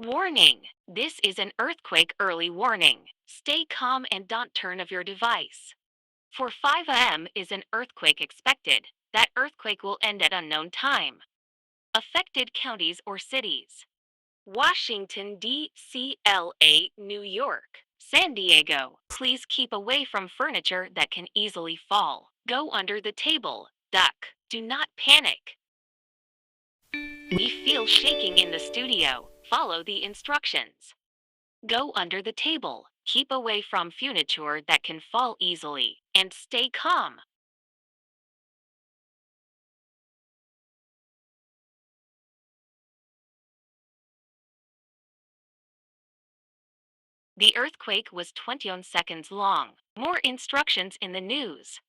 Warning! This is an earthquake early warning. Stay calm and don't turn off your device. For 5 a.m. is an earthquake expected. That earthquake will end at unknown time. Affected counties or cities: Washington, D.C., L.A., New York, San Diego. Please keep away from furniture that can easily fall. Go under the table. Duck. Do not panic. We feel shaking in the studio. Follow the instructions. Go under the table. Keep away from furniture that can fall easily. And stay calm. The earthquake was 21 seconds long. More instructions in the news.